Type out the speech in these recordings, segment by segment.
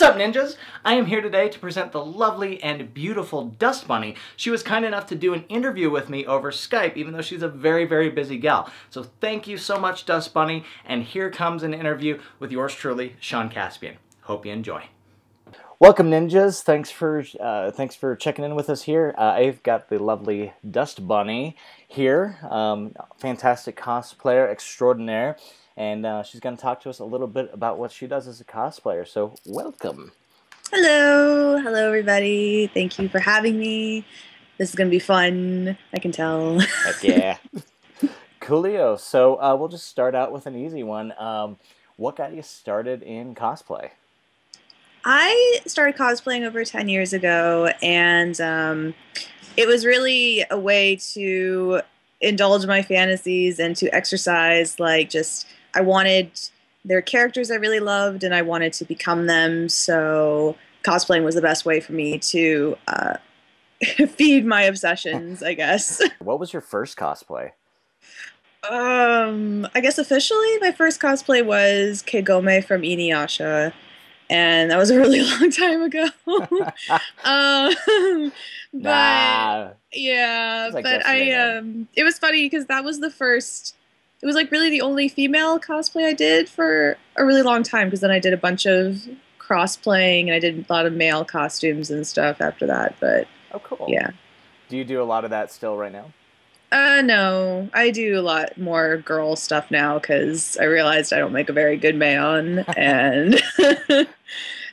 What's up, ninjas? I am here today to present the lovely and beautiful Dust Bunny. She was kind enough to do an interview with me over Skype, even though she's a very, very busy gal. So thank you so much, Dust Bunny, and here comes an interview with yours truly, Sean Caspian. Hope you enjoy. Welcome, ninjas. Thanks for checking in with us here. I've got the lovely Dust Bunny here, fantastic cosplayer extraordinaire. And she's going to talk to us a little bit about what she does as a cosplayer. So, welcome. Hello. Hello, everybody. Thank you for having me. This is going to be fun, I can tell. Heck yeah. Coolio. So, we'll just start out with an easy one. What got you started in cosplay? I started cosplaying over 10 years ago, and it was really a way to indulge my fantasies and to exercise, I wanted their characters I really loved, and I wanted to become them, so cosplaying was the best way for me to feed my obsessions, I guess. What was your first cosplay? I guess officially, my first cosplay was Kagome from Inuyasha, and that was a really long time ago. But yeah, like but it was funny because that was the first. It was like really the only female cosplay I did for a really long time, because then I did a bunch of cross-playing and I did a lot of male costumes and stuff after that, but oh, cool. Yeah. Do you do a lot of that still right now? No. I do a lot more girl stuff now because I realized I don't make a very good man, and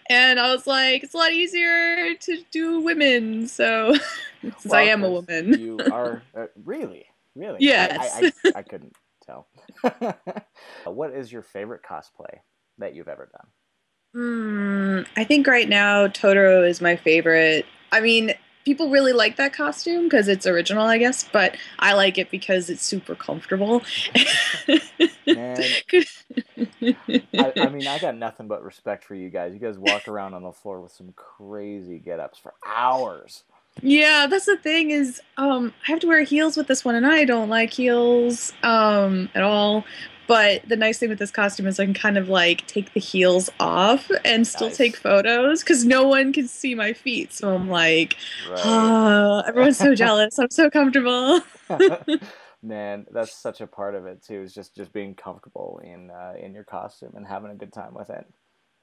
and I was like, it's a lot easier to do women, so since I am a woman. You are really? Yes. I couldn't tell. What is your favorite cosplay that you've ever done? I think right now Totoro is my favorite. I mean, people really like that costume because it's original, I guess, but I like it because it's super comfortable. Man, I mean, I got nothing but respect for you guys. You guys walk around on the floor with some crazy get-ups for hours. Yeah, that's the thing is, I have to wear heels with this one, and I don't like heels at all. But the nice thing with this costume is I can kind of like take the heels off and still take photos because no one can see my feet. So I'm like, oh, everyone's so jealous. I'm so comfortable. Man, that's such a part of it too. Is just being comfortable in your costume and having a good time with it.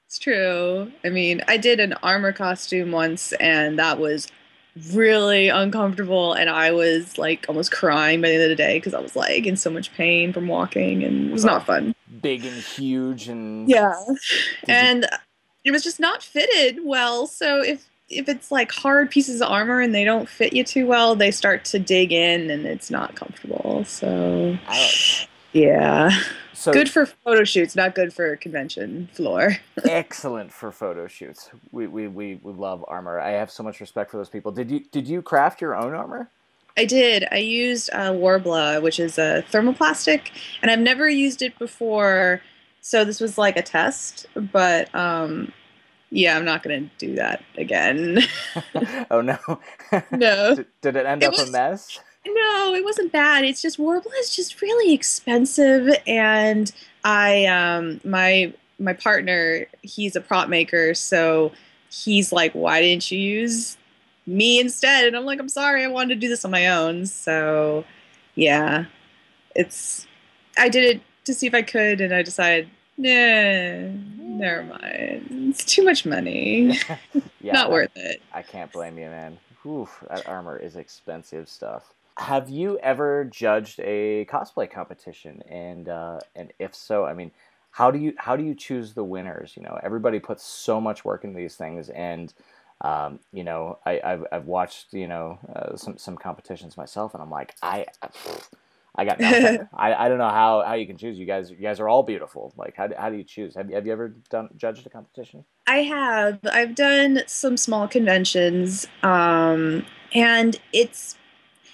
It's true. I mean, I did an armor costume once, and that was really uncomfortable, and I was like almost crying by the end of the day because I was like in so much pain from walking, and it was not fun. Big and huge, and yeah, and it was just not fitted well. So if it's like hard pieces of armor and they don't fit you too well, they start to dig in, and it's not comfortable. So yeah. So, good for photo shoots, not good for convention floor. Excellent for photo shoots. We love armor. I have so much respect for those people. Did you craft your own armor? I did. I used Worbla, which is a thermoplastic, and I've never used it before, so this was like a test. But yeah, I'm not gonna do that again. Oh no! No. Did it end up a mess? No, it wasn't bad. It's just Worbla is just really expensive, and my partner, he's a prop maker, so he's like, "Why didn't you use me instead?" And I'm like, "I'm sorry, I wanted to do this on my own." So, yeah, I did it to see if I could, and I decided, nah, never mind. It's too much money. Yeah, not worth it. I can't blame you, man. Oof, that armor is expensive stuff. Have you ever judged a cosplay competition? And if so, I mean, how do you choose the winners? You know, everybody puts so much work into these things, and you know, I've watched some competitions myself, and I'm like, I got nothing. I don't know how you can choose. You guys are all beautiful. Like, how do you choose? Have you ever judged a competition? I have. I've done some small conventions, and it's.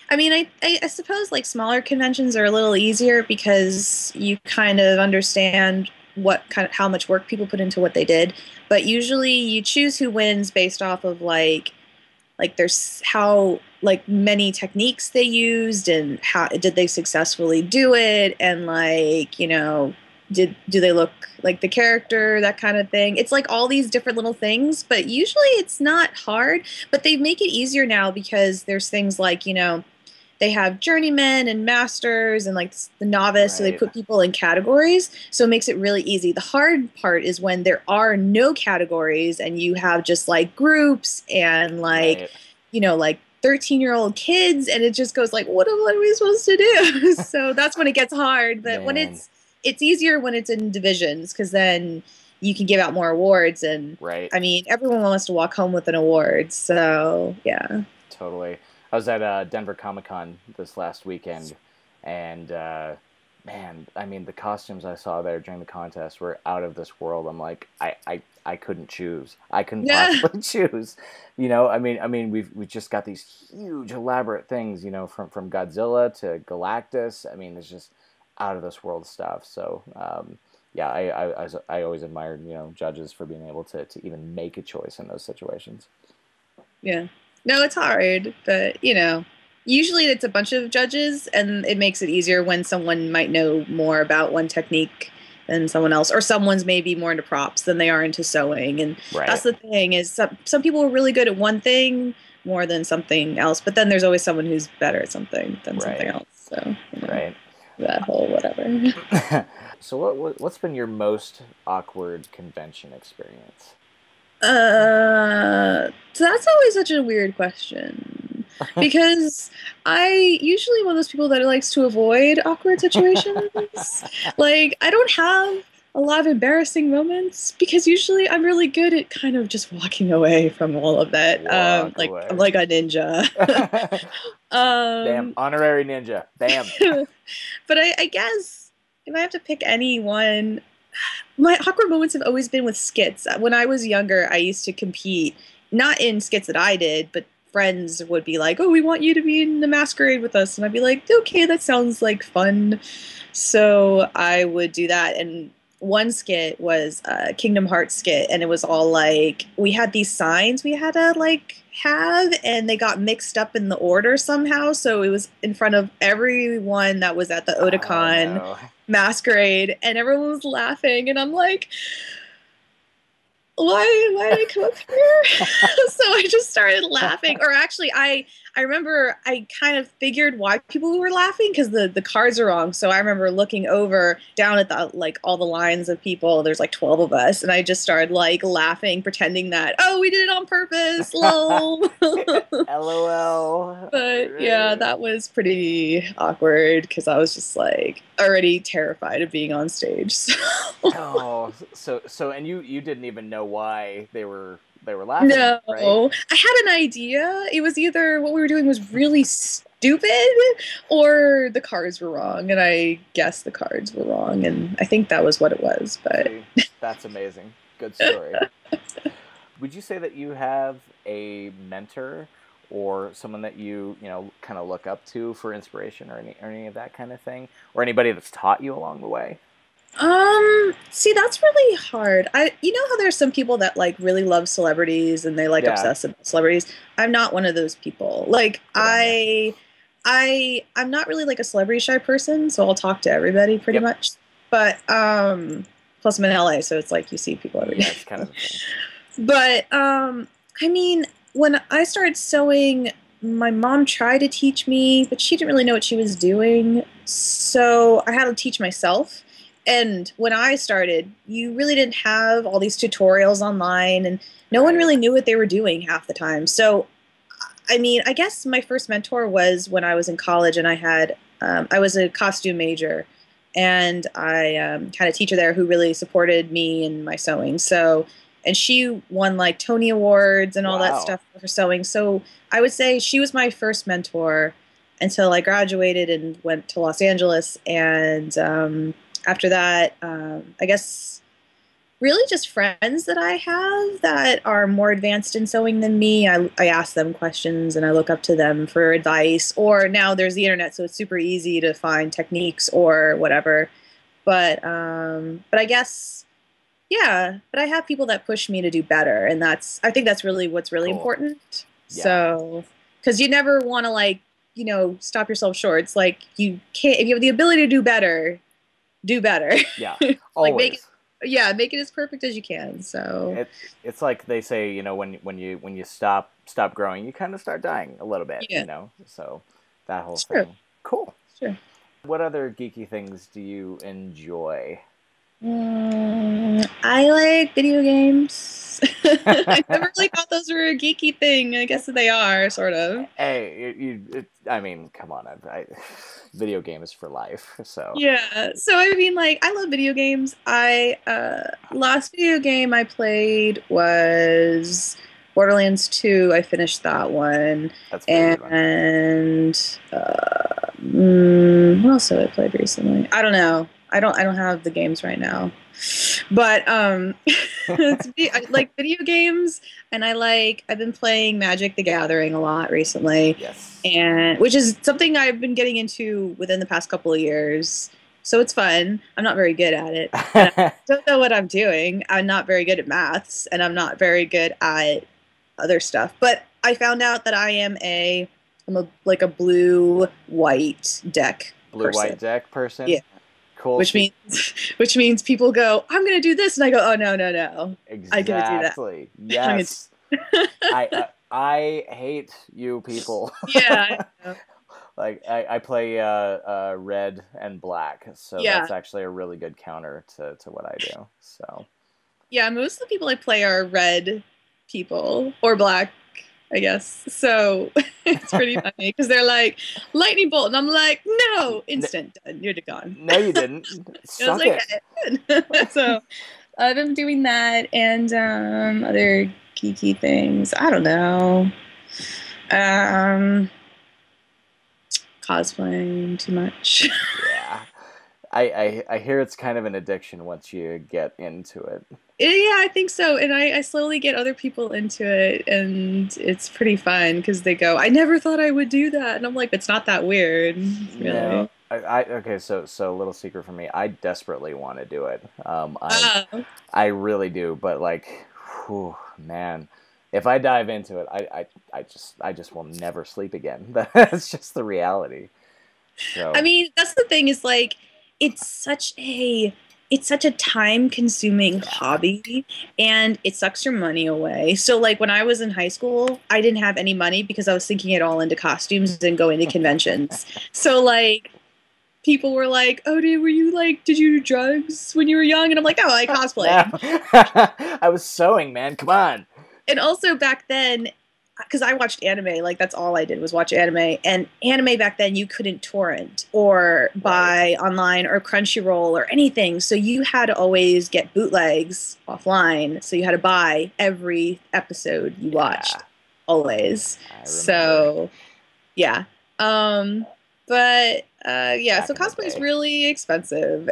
I mean, I suppose like smaller conventions are a little easier because you kind of understand how much work people put into what they did. But usually you choose who wins based off of like there's how like many techniques they used and how did they successfully do it, and like, you know, do they look like the character, that kind of thing. It's like all these different little things, but usually it's not hard, but they make it easier now because there's things like, you know, they have journeymen and masters and like the novice, so they Right. put people in categories, so it makes it really easy. The hard part is when there are no categories and you have just like groups and like, Right. you know, like 13-year-old kids, and it just goes like, what are we supposed to do? So that's when it gets hard. But when Man. it's easier when it's in divisions, because then you can give out more awards, and Right. I mean everyone wants to walk home with an award, so yeah. Totally. I was at Denver Comic Con this last weekend, and man, I mean, the costumes I saw there during the contest were out of this world. I'm like, I couldn't choose. I couldn't Yeah. possibly choose. You know, I mean, we just got these huge, elaborate things. You know, from Godzilla to Galactus. I mean, it's just out of this world stuff. So, yeah, I always admired, you know, judges for being able to even make a choice in those situations. Yeah. No, it's hard, but you know, usually it's a bunch of judges, and it makes it easier when someone might know more about one technique than someone else, or someone's maybe more into props than they are into sewing. And that's Right. the thing is some people are really good at one thing more than something else, but then there's always someone who's better at something than something Right. else. So, you know, Right. that whole whatever. So what's been your most awkward convention experience? So that's always such a weird question because I usually one of those people that likes to avoid awkward situations. Like, I don't have a lot of embarrassing moments because usually I'm really good at kind of just walking away from all of that. Walk Like I'm away. like a ninja. Bam, um, honorary ninja. Bam. but I guess if I have to pick any one, my awkward moments have always been with skits. When I was younger, I used to compete, not in skits that I did, but friends would be like, "Oh, we want you to be in the masquerade with us," and I'd be like, "Okay, that sounds like fun." So I would do that, and one skit was a Kingdom Hearts skit, and it was all like we had these signs we had to like have, and they got mixed up in the order somehow. So it was in front of everyone that was at the Oh Otakon no. masquerade, and everyone was laughing, and I'm like, why did I come up here? So I just started laughing. Or actually, I remember I kind of figured why people were laughing because the cards are wrong. So I remember looking over down at the like all the lines of people. There's like 12 of us, and I just started like laughing, pretending that, oh, we did it on purpose. Lol. LOL. But yeah, that was pretty awkward because I was just like already terrified of being on stage. So. Oh, so and you didn't even know why they were laughing, right? No, I had an idea. It was either what we were doing was really stupid or the cards were wrong. And I guessed the cards were wrong. And I think that was what it was. But See, that's amazing. Good story. Would you say that you have a mentor or someone that you know, kind of look up to for inspiration or any of that kind of thing? Or anybody that's taught you along the way? See, that's really hard. You know how there's some people that like really love celebrities and they like Yeah, obsess about celebrities. I'm not one of those people. Like good on you. I'm not really like a celebrity shy person, so I'll talk to everybody pretty Yep. much. But plus I'm in LA, so it's like you see people every day. Yeah, it's kind of the thing. But I mean, when I started sewing, my mom tried to teach me, but she didn't really know what she was doing. So I had to teach myself. And when I started, you really didn't have all these tutorials online, and no one Right. really knew what they were doing half the time. So, I mean, I guess my first mentor was when I was in college, and I was a costume major, and I had a teacher there who really supported me in my sewing. So, and she won like Tony Awards and all that Wow. stuff for sewing. So I would say she was my first mentor until I graduated and went to Los Angeles. And after that, I guess really just friends that I have that are more advanced in sewing than me. I ask them questions and I look up to them for advice. Or now there's the internet, so it's super easy to find techniques or whatever. But I guess yeah. But I have people that push me to do better, and I think that's really what's really Cool. important. Yeah. So because you never want to like stop yourself short. It's like you can't if you have the ability to do better, do better. Yeah, Like make it, always. yeah, make it as perfect as you can. So It it's like they say, you know, when you stop growing, you kind of start dying a little bit, yeah, you know. So that whole it's true. thing. Cool. It's true. What other geeky things do you enjoy? I like video games. I never really thought those were a geeky thing. I guess they are, sort of. Hey, I mean, come on, video games for life. So Yeah. So I mean, like, I love video games. I last video game I played was Borderlands 2. I finished that one, that's a very good one. and what else have I played recently? I don't know. I don't have the games right now. But I like video games, and I've been playing Magic the Gathering a lot recently, Yes. and which is something I've been getting into within the past couple of years. So it's fun. I'm not very good at it, and I don't know what I'm doing. I'm not very good at maths, and I'm not very good at other stuff. But I found out that I'm a like a blue white deck Blue white person. deck person. Yeah, Cool. which means which means people go, I'm gonna do this, and I go, oh no no no, I'm gonna do that. Exactly. Yes. I hate you people. Yeah, I know. Like I play red and black, so Yeah, that's actually a really good counter to what I do. So yeah. Most of the people I play are red people or black, I guess. So it's pretty funny because they're like lightning bolt, and I'm like, no, instant done. You're gone. no, you didn't. I was Suck like, it. so I've been doing that and other geeky things. I don't know. Um, cosplaying too much. Yeah. I hear it's kind of an addiction once you get into it. Yeah, I think so. And I slowly get other people into it, and it's pretty fun because they go, I never thought I would do that. And I'm like, it's not that weird, No, really. okay, so a little secret for me. I desperately want to do it. Oh, I really do, but like, whew, man, if I dive into it, I just will never sleep again. That's just the reality. I So, mean, that's the thing is like, it's such a it's such a time consuming yeah. hobby, and it sucks your money away. So like when I was in high school, I didn't have any money because I was sinking it all into costumes and going to conventions. So like people were like, "Oh, did you do drugs when you were young?" And I'm like, "Oh, I No, cosplay." I was sewing, man. Come on. And also back then, because I watched anime, like that's all I did was watch anime. And anime back then, you couldn't torrent or Right. buy online or Crunchyroll or anything. So you had to always get bootlegs offline. So you had to buy every episode you watched, Yeah, always. I remember So yeah. But yeah, so back in the cosplay is day. really expensive.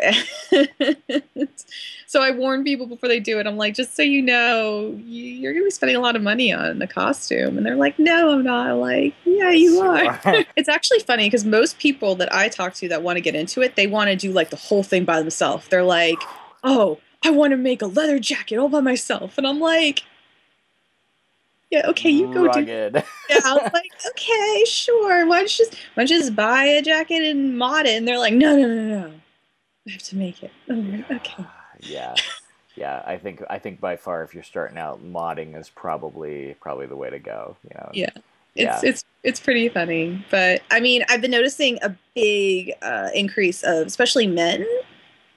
So I warn people before they do it. I'm like, just so you know, you're gonna be spending a lot of money on a costume. And they're like, no, I'm not. I'm like, yeah, you Yes, you are. are. It's actually funny because most people that I talk to that want to get into it, they want to do like the whole thing by themselves. They're like, oh, I want to make a leather jacket all by myself. And I'm like, yeah, okay, you go do. Rugged. Yeah, I was like, okay, sure. Why don't you just buy a jacket and mod it? And they're like, no, no, no, no. I have to make it. I'm like, okay. Yeah. Yeah, I think by far if you're starting out, modding is probably the way to go, you know. Yeah. It's Yeah. it's it's pretty funny. But I mean, I've been noticing a big increase of especially men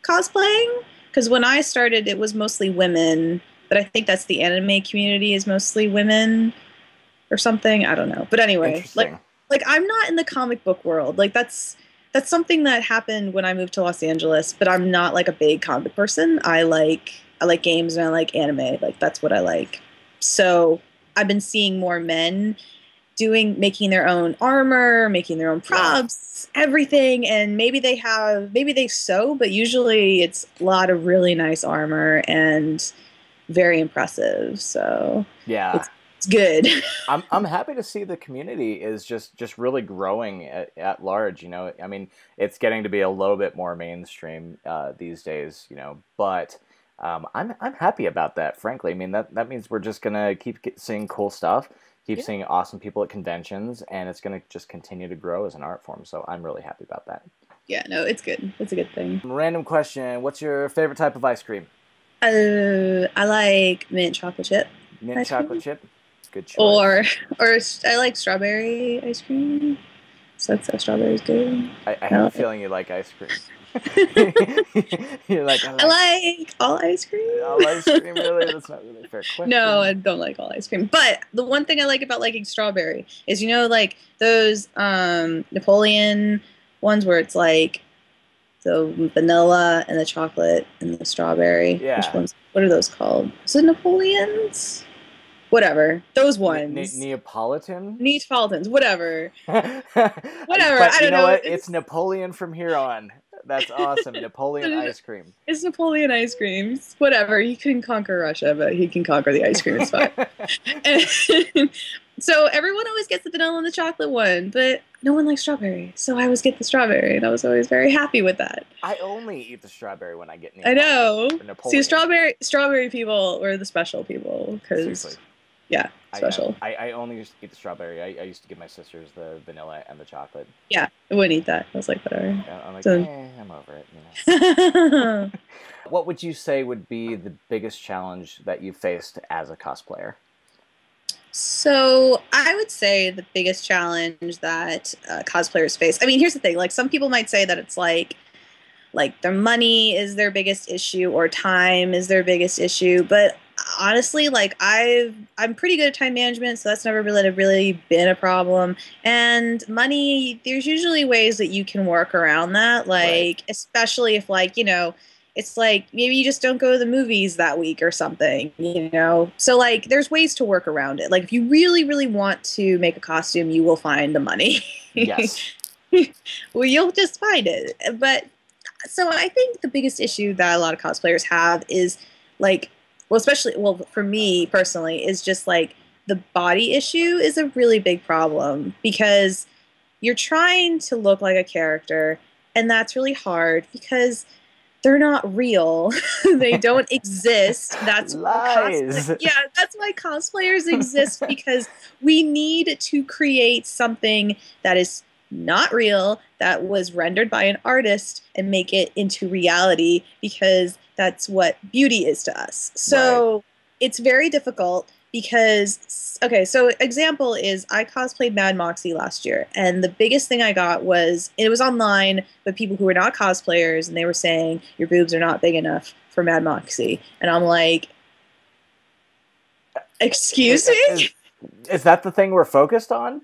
cosplaying. Because when I started, it was mostly women. But I think that's the anime community is mostly women or something. I don't know. But anyway, Interesting. like I'm not in the comic book world. Like that's something that happened when I moved to Los Angeles, but I'm not like a big comic person. I like games and I like anime. Like that's what I like. So I've been seeing more men making their own armor, making their own Yeah. props, everything, and maybe they sew, but usually it's a lot of really nice armor and very impressive. So Yeah. it's good. I'm happy to see the community is just really growing at large, you know. I mean, it's getting to be a little bit more mainstream these days, you know, but I'm happy about that, frankly. I mean, that means we're just gonna seeing cool stuff, keep Yeah. seeing awesome people at conventions, and it's gonna just continue to grow as an art form. So I'm really happy about that. Yeah, no, it's good. It's a good thing. Random question. What's your favorite type of ice cream? I like mint chocolate chip Mint ice chocolate cream, chip? Good choice. or I like strawberry ice cream. So that's strawberry is good. I I have a like, feeling you like ice cream. You're like, I I like like all ice cream. all ice cream, really? That's not really a fair No, I question. don't like all ice cream. But the one thing I like about liking strawberry is, like those Napoleon ones where it's like the vanilla and the chocolate and the strawberry. Which Yeah. ones? What are those called? Is it Napoleons? Whatever. Those ones. Neapolitan? Neapolitans. Whatever. Whatever. But I you don't know know. what? It's Napoleon from here on. That's awesome. Napoleon ice cream. It's Napoleon ice cream. It's whatever. He couldn't conquer Russia, but he can conquer the ice cream. It's fine. And so everyone always gets the vanilla and the chocolate one, but no one likes strawberry. So I always get the strawberry, and I was always very happy with that. I only eat the strawberry when I get I know. See, Napoleon. strawberry people were the special people because, yeah, special. I only used to eat the strawberry. I used to give my sisters the vanilla and the chocolate. Yeah, I wouldn't eat that. I was like, whatever. I'm like, So- I'm over it. You know? What would you say would be the biggest challenge that you faced as a cosplayer? So I would say the biggest challenge that cosplayers face. I mean, here's the thing: like some people might say that it's like their money is their biggest issue or time is their biggest issue, but honestly, like I'm pretty good at time management, so that's never really been a problem. And money, there's usually ways that you can work around that, like Right. especially if it's like maybe you just don't go to the movies that week or something. So like there's ways to work around it. Like if you really want to make a costume, you will find the money. Yes. Well, you'll just find it. But so I think the biggest issue that a lot of cosplayers have is like, well, for me personally, is just like the body issue is a really big problem because you're trying to look like a character, and that's really hard because they're not real. They don't exist. Lies. Yeah, that's why cosplayers exist because we need to create something that is not real, that was rendered by an artist, and make it into reality because that's what beauty is to us. So it's very difficult because, okay, so example is I cosplayed Mad Moxie last year, and the biggest thing I got was, it was online, but people who were not cosplayers, and they were saying, your boobs are not big enough for Mad Moxie. And I'm like, excuse me? Is that the thing we're focused on?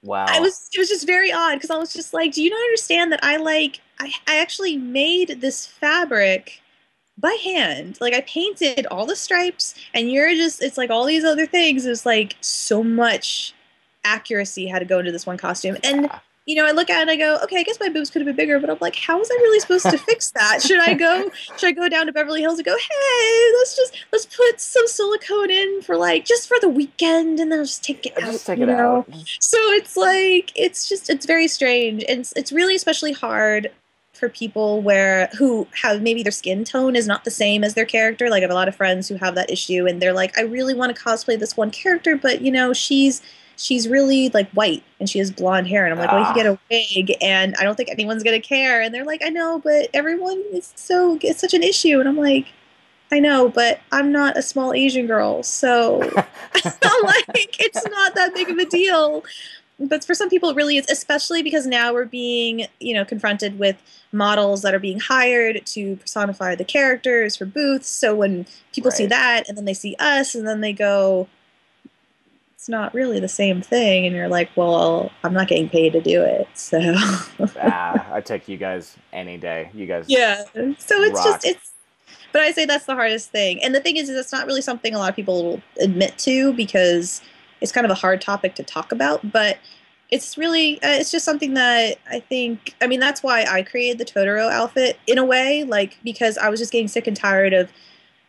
Wow. It was just very odd because I was just like, do you not understand that I actually made this fabric by hand. Like I painted all the stripes, and it's like all these other things. It's like so much accuracy had to go into this one costume. And I look at it and I go, okay, I guess my boobs could have been bigger, but I'm like, how was I really supposed to fix that? Should I go down to Beverly Hills and go, hey, let's put some silicone in for just for the weekend, and then I'll just take it out. Just take it out. So it's like it's very strange, and it's really especially hard for people who have maybe their skin tone is not the same as their character. Like I have a lot of friends who have that issue, and they're like, I really want to cosplay this one character, but she's really like white and she has blonde hair. And I'm like, well, you can get a wig and I don't think anyone's going to care. And they're like, I know, but it's such an issue. And I'm like, I know, but I'm not a small Asian girl. So I'm like, it's not that big of a deal. But for some people it really is, especially because now we're being, confronted with models that are being hired to personify the characters for booths. So when people see that and then they see us and then they go, it's not really the same thing, and you're like, well, I'm not getting paid to do it, so I take you guys any day. You guys, yeah. So it's rock. but I say that's the hardest thing, and the thing is it's not really something a lot of people will admit to because it's kind of a hard topic to talk about. But it's really it's just something that I think. I mean, that's why I created the Totoro outfit in a way, because I was just getting sick and tired of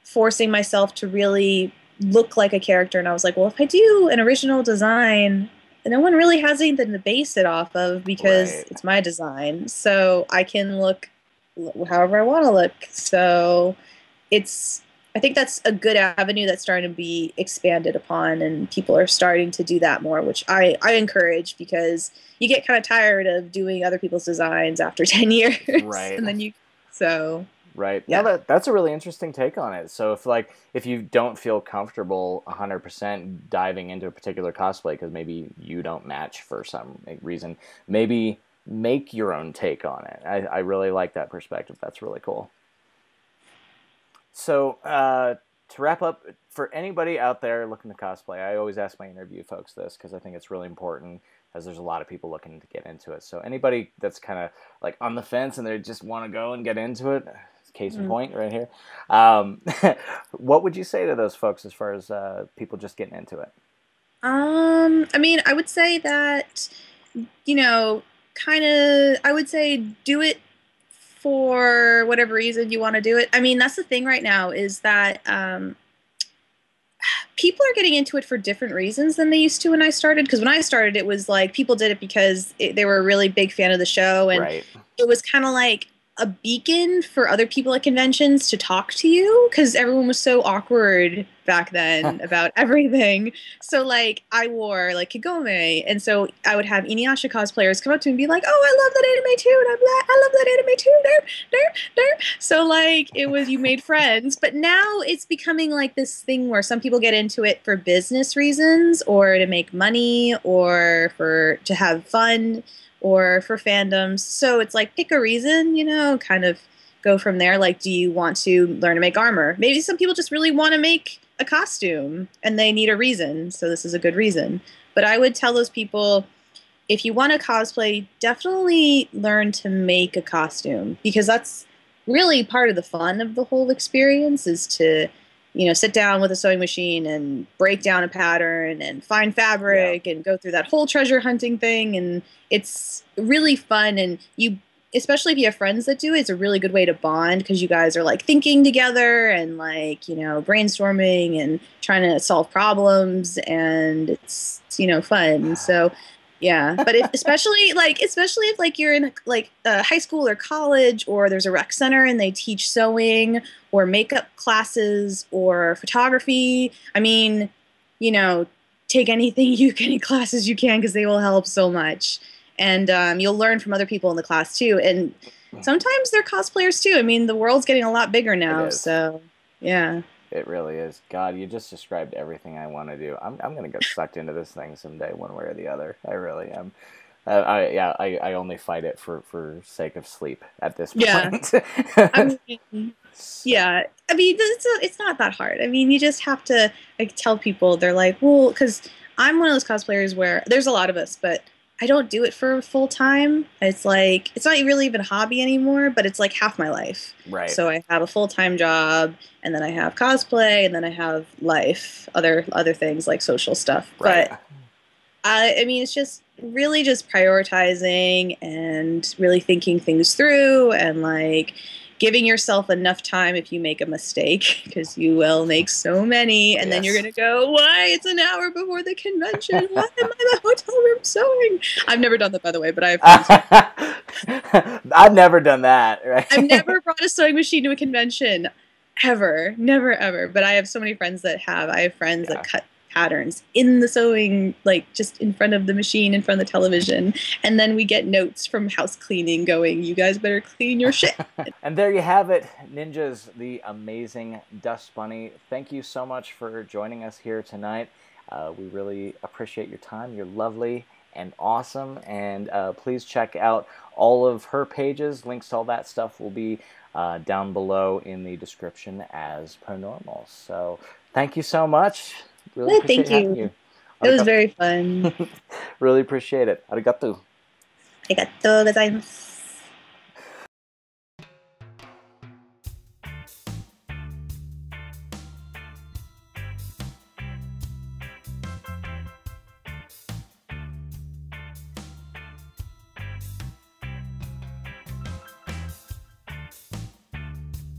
forcing myself to really look like a character, and I was like, well, if I do an original design, no one really has anything to base it off of because it's my design, so I can look however I want to look. So I think that's a good avenue that's starting to be expanded upon, and people are starting to do that more, which I encourage, because you get kind of tired of doing other people's designs after 10 years. Right. And then so Right. Now yeah. that's a really interesting take on it. So if you don't feel comfortable 100% diving into a particular cosplay because maybe you don't match for some reason, maybe make your own take on it. I really like that perspective. That's really cool. So to wrap up, for anybody out there looking to cosplay, I always ask my interview folks this because I think it's really important, as there's a lot of people looking to get into it. So anybody that's kind of like on the fence and they just want to go and get into it, case in point right here, what would you say to those folks as far as people just getting into it? I mean, I would say that, I would say do it for whatever reason you want to do it. I mean, that's the thing right now, is that people are getting into it for different reasons than they used to when I started. Because when I started, it was like people did it because they were a really big fan of the show, and Right. it was kind of like a beacon for other people at conventions to talk to you, because everyone was so awkward back then about everything. So like I wore like Kagome, and so I would have Inuyasha cosplayers come up to me and be like, "Oh, I love that anime too," and I'm like, "I love that anime too." Derp, derp, derp. So like it was, you made friends. But now it's becoming like this thing where some people get into it for business reasons, or to make money, or for to have fun, or for fandoms. So it's like pick a reason, kind of go from there. Like, do you want to learn to make armor? Maybe some people just really want to make a costume and they need a reason. So this is a good reason. But I would tell those people, if you want to cosplay, definitely learn to make a costume, because that's really part of the fun of the whole experience, is to sit down with a sewing machine and break down a pattern and find fabric and go through that whole treasure hunting thing. And it's really fun. And especially if you have friends that do it, it's a really good way to bond, because you guys are like thinking together and like, brainstorming and trying to solve problems, and it's, fun. So yeah, but especially if like you're in like high school or college, or there's a rec center and they teach sewing or makeup classes or photography. I mean, take any classes you can, because they will help so much, and you'll learn from other people in the class too. And sometimes they're cosplayers too. I mean, the world's getting a lot bigger now, so yeah. It really is. God, you just described everything I want to do. I'm going to get sucked into this thing someday, one way or the other. I really am. I only fight it for sake of sleep at this point. I mean, yeah. I mean, it's not that hard. I mean, you just have to like tell people. They're like, well, because I'm one of those cosplayers where there's a lot of us, but I don't do it for full time. It's like, it's not really even a hobby anymore, but it's like half my life. Right. So I have a full-time job, and then I have cosplay, and then I have life, other things like social stuff. Right. But I mean, it's just really just prioritizing and really thinking things through, and like giving yourself enough time if you make a mistake, because you will make so many, and then you're going to go, why? It's an hour before the convention. Why am I in the hotel room sewing? I've never done that, by the way, but I've never done that. Right? I've never brought a sewing machine to a convention, ever. Never, ever. But I have so many friends that have. I have friends that cut patterns in the sewing, like just in front of the machine, in front of the television, and then we get notes from house cleaning going, you guys better clean your shit. And there you have it, ninjas, the amazing Dust Bunny. Thank you so much for joining us here tonight. We really appreciate your time. You're lovely and awesome, and please check out all of her pages. Links to all that stuff will be down below in the description as per normal. So thank you so much. Really appreciate having you. It was very fun. Really appreciate it. Arigato. Arigatou gozaimasu.